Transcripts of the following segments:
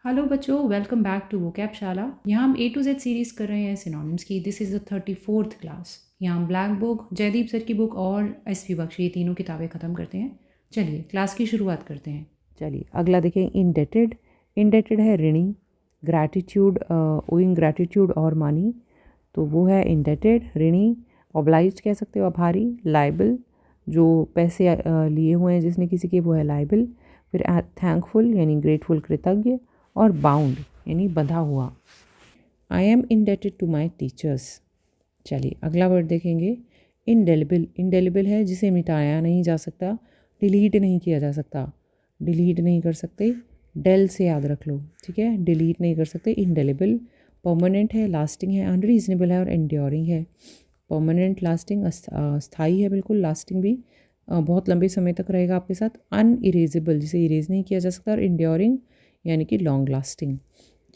Hello बच्चों, welcome back to वोकैबशाला। यहाँ हम ए टू जेड सीरीज़ कर रहे हैं सिनोनिम्स की। This is the 34th class. यहाँ हम ब्लैक बुक, जयदीप सर की बुक और एस.पी. बख्शी, ये तीनों किताबें ख़त्म करते हैं। चलिए क्लास की शुरुआत करते हैं। चलिए अगला देखें। इंडेटेड। इंडेटेड है ऋणी। ग्रैटिट्यूड, ओइंग ग्रैटिट्यूड और मानी, तो वो है इंडेटेड, ऋणी। ऑब्लाइज्ड कह सकते हो, आभारी। लाइबल, जो पैसे लिए हुए हैं जिसने किसी के, वो है लाइबल। फिर थैंकफुल यानी ग्रेटफुल, कृतज्ञ। और बाउंड यानी बंधा हुआ। I am indebted to my teachers. चलिए अगला वर्ड देखेंगे। इंडेलिबल। इंडेलिबल है जिसे मिटाया नहीं जा सकता, डिलीट नहीं किया जा सकता। डिलीट नहीं कर सकते, डेल से याद रख लो, ठीक है। डिलीट नहीं कर सकते, इंडेलिबल। परमानेंट है, लास्टिंग है, अनरीजनेबल है और एंड्योरिंग है। परमानेंट, लास्टिंग, स्थायी है बिल्कुल, लास्टिंग भी बहुत लंबे समय तक रहेगा आपके साथ। अनइरेजेबल, जिसे इरेज नहीं किया जा सकता, और इंड्योरिंग यानी कि लॉन्ग लास्टिंग।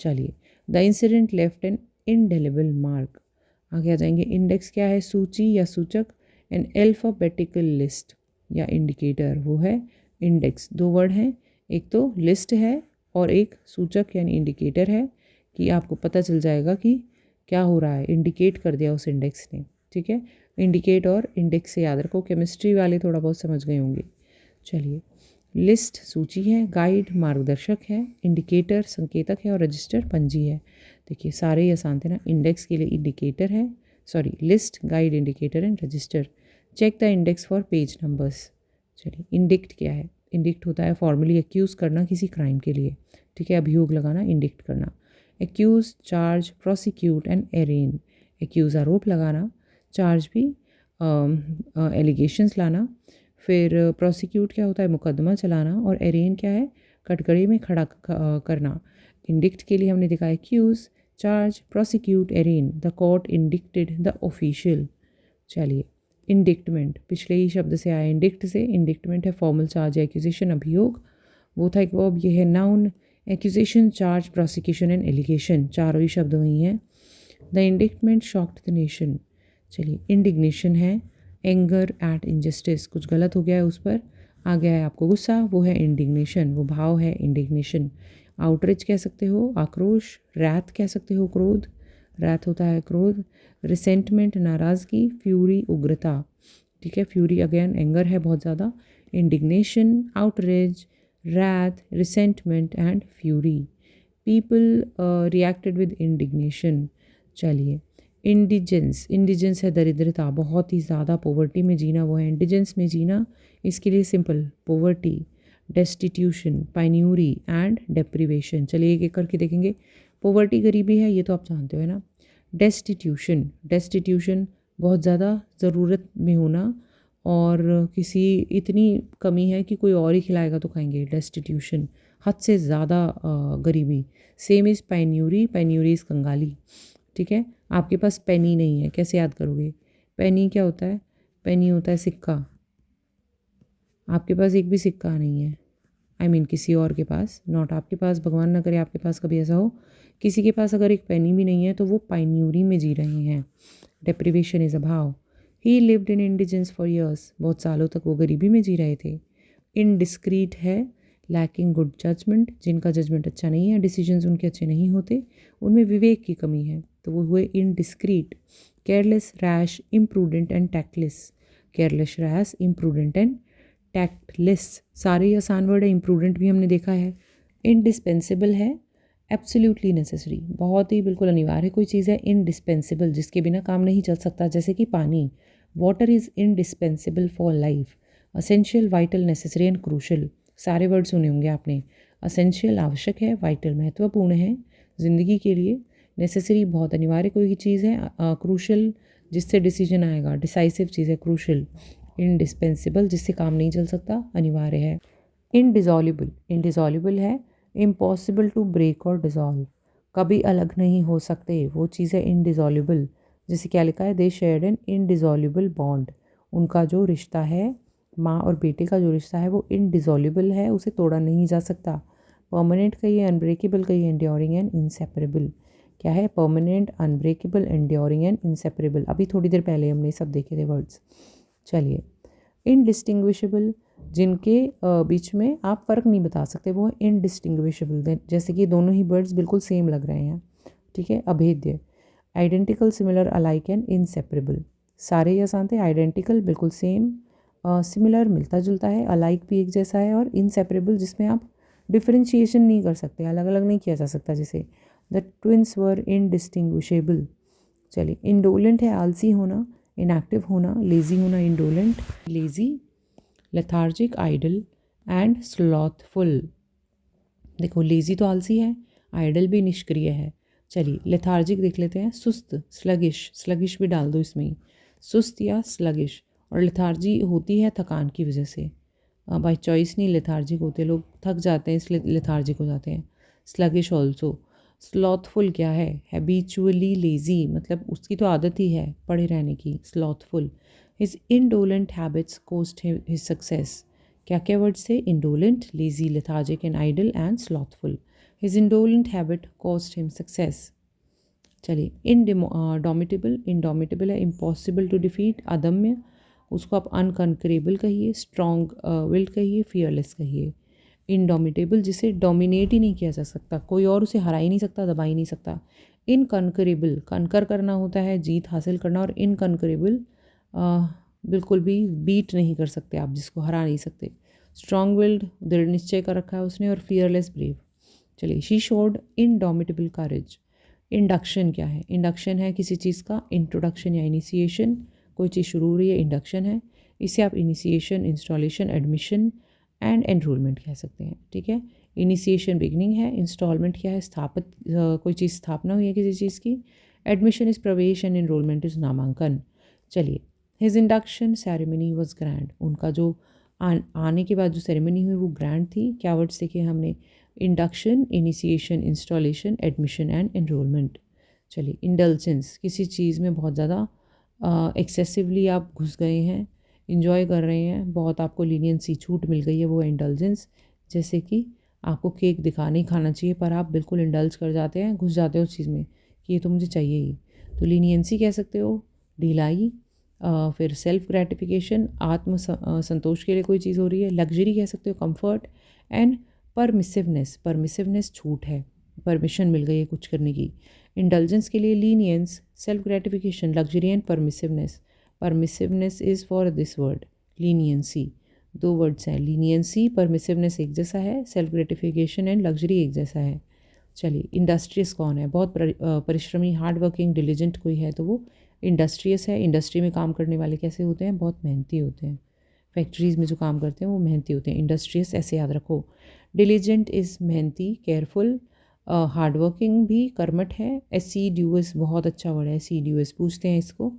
चलिए, the incident left N indelible mark. आगे आ जाएंगे। इंडेक्स क्या है? सूची या सूचक। एन अल्फ़ाबेटिकल लिस्ट या इंडिकेटर, वो है इंडेक्स। दो वर्ड हैं, एक तो लिस्ट है और एक सूचक यानी इंडिकेटर है, कि आपको पता चल जाएगा कि क्या हो रहा है, इंडिकेट कर दिया उस इंडेक्स ने, ठीक है। इंडिकेट और इंडेक्स से याद रखो, केमिस्ट्री वाले थोड़ा बहुत समझ गए होंगे। चलिए, लिस्ट सूची है, गाइड मार्गदर्शक है, इंडिकेटर संकेतक है और रजिस्टर पंजी है। देखिए सारे ही आसान थे ना। इंडेक्स के लिए इंडिकेटर है, sorry, list, guide, indicator and register. Check the index for page numbers. चलिए, इंडिक्ट क्या है? इंडिक्ट होता है फॉर्मली एक्यूज़ करना किसी क्राइम के लिए, ठीक है। अभियोग लगाना, इंडिक्ट करना। Accuse, charge, prosecute and एरेन। Accuse आरोप लगाना, चार्ज भी एलिगेशंस लाना। फिर प्रोसिक्यूट क्या होता है? मुकदमा चलाना। और एरेन क्या है? कटघरे में खड़ा करना। इंडिक्ट के लिए हमने देखा accuse, charge, prosecute, एरेन। The court indicted the official. चलिए, इंडिक्टमेंट पिछले ही शब्द से आया, इंडिक्ट से। इंडिक्टमेंट है फॉर्मल चार्ज या एक्यूजेशन, अभियोग। वो था एक वर्ब, ये है noun. Accusation, charge, prosecution and allegation, चारों ही शब्द वही हैं। The indictment shocked the nation. चलिए, इंडिग्नेशन है एंगर एट इनजस्टिस, कुछ गलत हो गया है उस पर आ गया है आपको गुस्सा, वो है इंडिग्नेशन, वो भाव है इंडिग्नेशन। आउटरीच कह सकते हो, आक्रोश। रैथ कह सकते हो, क्रोध। रैथ होता है क्रोध। रिसेंटमेंट, नाराज़गी। फ्यूरी, उग्रता, ठीक है। फ्यूरी अगेन एंगर है बहुत ज़्यादा। Indignation, outrage, wrath, resentment and fury. People reacted with indignation. चलिए, इंडिजेंस। इंडिजेंस है दरिद्रता, बहुत ही ज़्यादा पोवर्टी में जीना, वो है इंडिजेंस में जीना। इसके लिए simple, poverty, destitution, penury and deprivation. चलिए एक एक करके देखेंगे। पोवर्टी गरीबी है, ये तो आप जानते हो है ना। डेस्टिट्यूशन, डेस्टिट्यूशन बहुत ज़्यादा ज़रूरत में होना, और किसी इतनी कमी है कि कोई और ही खिलाएगा तो खाएंगे, डेस्टिट्यूशन। हद से ज़्यादा गरीबी। सेम इज़ पैन्यूरी, पैन्यूरी इज़ कंगाली, ठीक है। आपके पास पेनी नहीं है, कैसे याद करोगे? पेनी क्या होता है? पेनी होता है सिक्का। आपके पास एक भी सिक्का नहीं है, आई मीन किसी और के पास, नॉट आपके पास, भगवान ना करे आपके पास कभी ऐसा हो। किसी के पास अगर एक पेनी भी नहीं है तो वो पाइन्यूरी में जी रहे हैं। डेप्रीवेशन इज़ अभाव। ही lived in indigenous for years, बहुत सालों तक वो गरीबी में जी रहे थे। इनडिस्क्रीट है लैकिंग गुड जजमेंट, जिनका जजमेंट अच्छा नहीं है, डिसीजंस उनके अच्छे नहीं होते, उनमें विवेक की कमी है, तो वो हुए indiscreet. Careless, rash, imprudent and tactless. Careless, rash, imprudent and tactless, सारे ही आसान वर्ड है। इम्प्रूडेंट भी हमने देखा है। इंडिस्पेंसिबल है एब्सोल्युटली नेसेसरी, बहुत ही बिल्कुल अनिवार्य कोई चीज़ है। इंडिस्पेंसिबल, जिसके बिना काम नहीं चल सकता, जैसे कि पानी। Water is indispensable for life. Essential, vital, necessary and crucial, सारे वर्ड सुने होंगे आपने। असेंशियल आवश्यक है, वाइटल महत्वपूर्ण है ज़िंदगी के लिए, नेसेसरी बहुत अनिवार्य कोई चीज़ है, क्रूशल जिससे डिसीजन आएगा, डिसाइसिव चीज़ है क्रूशल। इंडिस्पेंसिबल, जिससे काम नहीं चल सकता, अनिवार्य है। इनडिज़ोल्युबल, इनडिज़ोल्युबल है इम्पॉसिबल टू ब्रेक और डिज़ोल्व, कभी अलग नहीं हो सकते, वो चीज़ है इनडिज़ोल्युबल। जैसे क्या लिखा है? दे शेयर्ड एन इनडिज़ोल्युबल बॉन्ड, उनका जो रिश्ता है, माँ और बेटे का जो रिश्ता है, वो इनडिज़ोल्युबल है, उसे तोड़ा नहीं जा सकता। परमानेंट कहिए, अनब्रेकेबल कहिए, एंड्योरिंग एंड इंसेपरेबल। क्या है? Permanent, unbreakable, enduring and inseparable. अभी थोड़ी देर पहले हमने सब देखे थे वर्ड्स। चलिए, इनडिस्टिंग्विशेबल, जिनके बीच में आप फ़र्क नहीं बता सकते, वो इनडिस्टिंग्विशेबल, जैसे कि दोनों ही वर्ड्स बिल्कुल सेम लग रहे हैं, ठीक है। अभेद्य, identical, similar, alike and inseparable. सारे ही आसान थे। आइडेंटिकल बिल्कुल सेम, सिमिलर मिलता जुलता है, अलाइक भी एक जैसा है, और इनसेपरेबल जिसमें आप डिफरेंशिएशन नहीं कर सकते, अलग अलग नहीं किया जा सकता, जैसे द ट्विंस वर इनडिस्टिंग्विशेबल। चलिए, इंडोलेंट है आलसी होना, इनएक्टिव होना, लेज़ी होना। Indolent, lazy, lethargic, idle and slothful. देखो, लेज़ी तो आलसी है, आइडल भी निष्क्रिय है। चलिए, लेथार्जिक देख लेते हैं, सुस्त, स्लगिश, स्लगिश भी डाल दो इसमें ही, सुस्त या स्लगिश। और लेथार्जी होती है थकान की वजह से, बाय चॉइस नहीं लेथार्जिक होते लोग, थक जाते हैं इसलिए लेथार्जिक हो जाते हैं। Sluggish also. स्लॉथफुल क्या है? हैबिचुअली लेज़ी, मतलब उसकी तो आदत ही है पड़े रहने की, slothful. His indolent habits cost his success. क्या क्या वर्ड्स थे? Indolent, lazy, lethargic and idle and slothful. His indolent habit cost him success. चलिए, इनडोमिटेबल, इनडोमिटेबल है इम्पॉसिबल टू डिफीट, अदम्य, उसको आप अनकंकरेबल कहिए, स्ट्रॉन्ग विल्ड कहिए, फियरलेस कहिए। इनडोमिटेबल, जिसे डोमिनेट ही नहीं किया जा सकता, कोई और उसे हरा ही नहीं सकता, दबा ही नहीं सकता। इनकंकरेबल, कनकर करना होता है जीत हासिल करना, और इनकंकरेबल बिल्कुल भी बीट नहीं कर सकते आप, जिसको हरा नहीं सकते। स्ट्रॉन्ग विल्ड, दृढ़ निश्चय कर रखा है उसने, और फियरलेस, ब्रेव। चलिए, she showed indomitable courage. Induction क्या है? इंडक्शन है किसी चीज़ का इंट्रोडक्शन या इनिशिएशन, कोई चीज़ शुरू हो रही है, इंडक्शन है। इसे आप initiation, installation, admission and enrolment कह सकते हैं, ठीक है। इनिशिएशन बिगनिंग है, इंस्टॉलमेंट क्या है? स्थापित, कोई चीज़ स्थापना हुई है किसी चीज़ की। एडमिशन इज़ प्रवेश एंड एनरोलमेंट इज़ नामांकन। चलिए, his induction ceremony was grand, उनका जो आने के बाद जो सेरेमनी हुई वो ग्रैंड थी। क्या वर्ड्स देखे हमने? Induction, initiation, installation, admission and enrolment. चलिए, इंडल्जेंस, किसी चीज़ में बहुत ज़्यादा एक्सेसिवली आप घुस गए हैं, इंजॉय कर रहे हैं, बहुत आपको लीनियंसी, छूट मिल गई है, वो है इंडल्जेंस। जैसे कि आपको केक दिखा नहीं खाना चाहिए, पर आप बिल्कुल इंडल्ज कर जाते हैं, घुस जाते हो उस चीज़ में कि ये तो मुझे चाहिए ही, तो लीनियंसी कह सकते हो। ढिलाई, फिर सेल्फ ग्रेटिफिकेशन, आत्म संतोष के लिए कोई चीज़ हो रही है। लग्जरी कह सकते हो, कंफर्ट। एंड परमिसिवनेस, परमिसिवनेस छूट है, परमिशन मिल गई है कुछ करने की। इंडल्जेंस के लिए leniency, self gratification, luxury and permissiveness. Permissiveness is for this word, leniency. दो वर्ड्स हैं, लीनियंसी, परमिसिवनेस एक जैसा है, सेल्फ ग्रेटिफिकेशन एंड लग्जरी एक जैसा है। चलिए, इंडस्ट्रियस कौन है? बहुत परिश्रमी, हार्ड वर्किंग, डिलीजेंट कोई है तो वो इंडस्ट्रियस है। इंडस्ट्री में काम करने वाले कैसे होते हैं? बहुत मेहनती होते हैं। फैक्ट्रीज़ में जो काम करते हैं वो मेहनती होते हैं। इंडस्ट्रियस ऐसे याद रखो। डिलीजेंट इज़ मेहनती, केयरफुल, हार्ड वर्किंग भी, कर्मठ है। एसीड्यूअस बहुत अच्छा वर्ड है, एसीड्यूअस पूछते हैं इसको।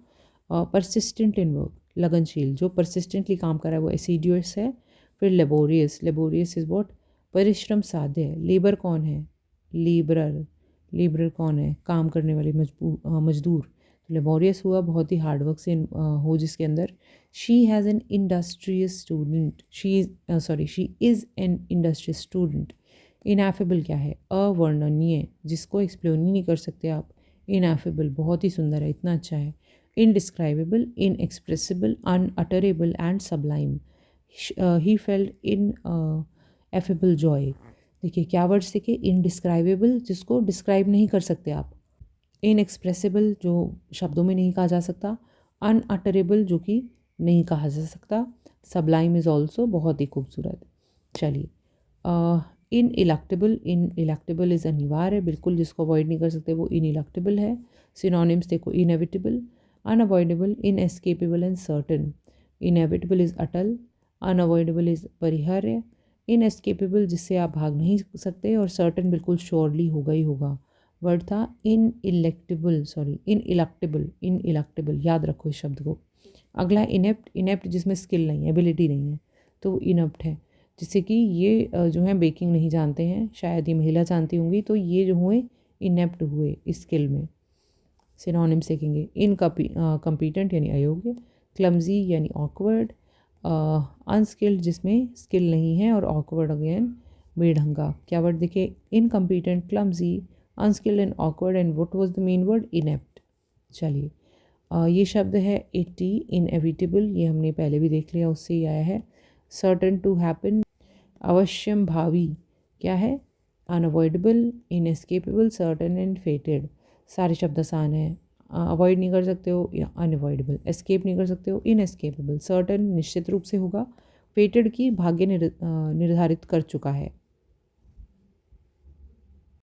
परसिस्टेंट इन वर्क, लगनशील, जो परसिस्टेंटली काम कर रहा है वो एसीड्यूअस है। फिर लेबोरियस, लेबोरियस इज़ वॉट? परिश्रम साध्य है। लेबर कौन है? लेबरर, लेबरर कौन है? काम करने वाले मजदूर। लेबोरियस हुआ बहुत ही हार्डवर्क से हो जिसके अंदर। She has an industrious student, she is an industrious student. Ineffable क्या है? अवर्णनीय, जिसको एक्सप्लेन ही नहीं कर सकते आप। इनएफेबल बहुत ही सुंदर है, इतना अच्छा है। Indescribable, inexpressible, unutterable and Sublime. He felt in affable Joy. देखिए, क्या वर्ड्स देखिए? इनडिस्क्राइबेबल, जिसको डिस्क्राइब नहीं कर सकते आप। इनएक्सप्रेसिबल, जो शब्दों में नहीं कहा जा सकता। अनअटरेबल, जो कि नहीं कहा जा सकता। सबलाइम इज़ ऑल्सो बहुत ही खूबसूरत। चलिए, इन इलेक्टेबल इज़ अनिवार्य, बिल्कुल जिसको अवॉइड नहीं कर सकते वो इन इलेक्टेबल है। सिनोनिम्स देखो, inevitable, unavoidable, inescapable and certain. Inevitable is अटल, अनअवॉइडेबल इज़ परिहार्य, इनएस्केपेबल जिससे आप भाग नहीं सकते, और सर्टन बिल्कुल श्योरली होगा ही होगा। वर्ड था इनइलेक्टेबल, याद रखो इस शब्द को। अगला इनेप्ट, इनेप्ट जिसमें स्किल नहीं है, एबिलिटी नहीं है, तो वो इनप्ट है। जिससे कि ये जो है बेकिंग नहीं जानते हैं, शायद ये महिला जानती होंगी, तो ये जो हुए इनेप्ट हुए इस स्किल में। सिनोनिम्स देखेंगे, इनकम्पीटेंट यानी अयोग्य, क्लमजी यानी ऑकवर्ड, अनस्किल्ड जिसमें स्किल नहीं है, और ऑकवर्ड अगेन बेढंगा। क्या वर्ड देखे? इनकम्पीटेंट, clumsy, unskilled and awkward, and what was the main word? Inept. चलिए, ये शब्द है 80, इनएविटेबल, ये हमने पहले भी देख लिया, उससे ही आया है। सर्टन टू हैपन, अवश्यम भावी क्या है, अनअवॉइडेबल, इनएस्केपेबल, सर्टन एंड फेटेड। सारे शब्द आसान हैं। अवॉइड नहीं कर सकते हो या अनअवॉइडेबल, एस्केप नहीं कर सकते हो इनएस्केपेबल, सर्टन निश्चित रूप से होगा, फेटेड की भाग्य निर्धारित कर चुका है।